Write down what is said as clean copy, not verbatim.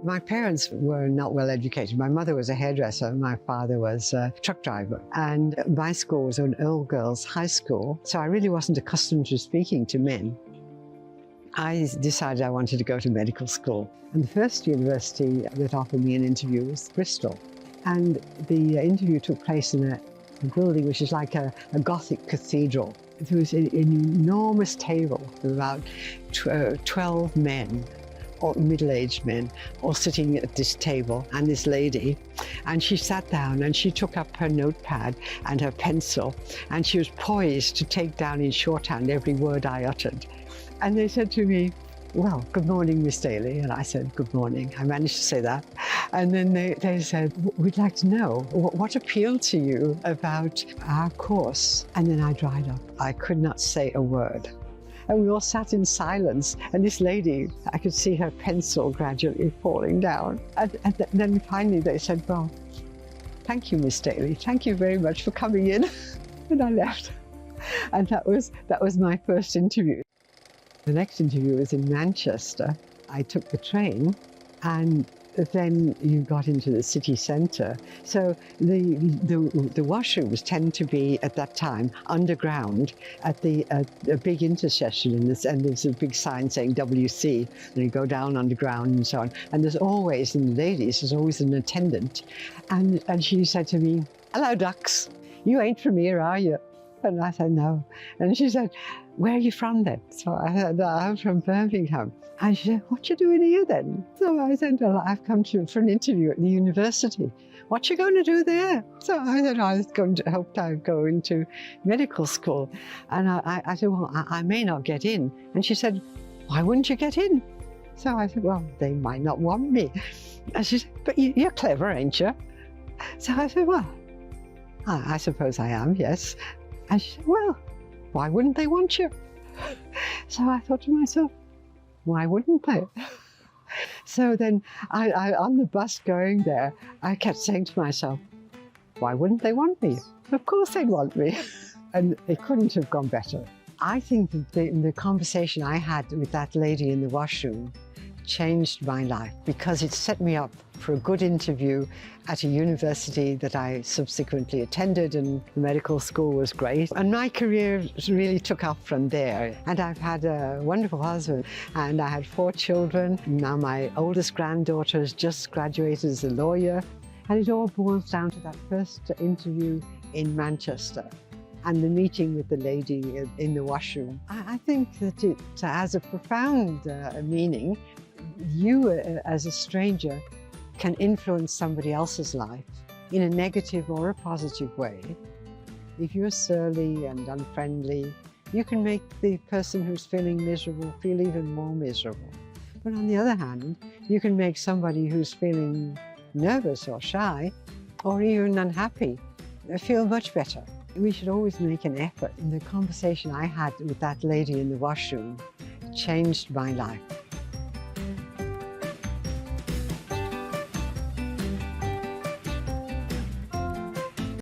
My parents were not well educated. My mother was a hairdresser, my father was a truck driver. And my school was an all-girls high school, so I really wasn't accustomed to speaking to men. I decided I wanted to go to medical school. And the first university that offered me an interview was Bristol. And the interview took place in a building which is like a Gothic cathedral. There was an enormous table with about 12 men, or middle-aged men, all sitting at this table, and this lady. And she sat down and she took up her notepad and her pencil, and she was poised to take down in shorthand every word I uttered. And they said to me, "Well, good morning, Miss Daly." And I said, "Good morning." I managed to say that. And then they said, "We'd like to know what appealed to you about our course." And then I dried up. I could not say a word. And we all sat in silence. And this lady, I could see her pencil gradually falling down. And then finally they said, "Well, thank you, Miss Daly. Thank you very much for coming in." And I left. And that was my first interview. The next interview was in Manchester. I took the train, and then you got into the city centre. So the washrooms tend to be, at that time, underground at a big intersection in this, and there's a big sign saying WC, and you go down underground and so on. And there's always, in the ladies, there's always an attendant. And she said to me, "Hello, ducks. You ain't from here, are you?" And I said, "No." And she said, "Where are you from then?" So I said, "I'm from Birmingham." And she said, "What you doing here then?" So I said, "Well, I've come for an interview at the university." "What you going to do there?" So I said, "I was going to help go into medical school." And I said, "Well, I may not get in." And she said, "Why wouldn't you get in?" So I said, "Well, they might not want me." And she said, "But you're clever, ain't you?" So I said, "Well, I suppose I am, yes." And she said, "Well, why wouldn't they want you?" So I thought to myself, why wouldn't they? So then on the bus going there, I kept saying to myself, why wouldn't they want me? Of course they'd want me. And it couldn't have gone better. I think that the conversation I had with that lady in the washroom changed my life, because it set me up for a good interview at a university that I subsequently attended, and the medical school was great. And my career really took off from there. And I've had a wonderful husband, and I had 4 children. Now my oldest granddaughter has just graduated as a lawyer. And it all boils down to that first interview in Manchester and the meeting with the lady in the washroom. I think that it has a profound meaning. You, as a stranger, can influence somebody else's life in a negative or a positive way. If you're surly and unfriendly, you can make the person who's feeling miserable feel even more miserable. But on the other hand, you can make somebody who's feeling nervous or shy or even unhappy feel much better. We should always make an effort. And the conversation I had with that lady in the washroom changed my life.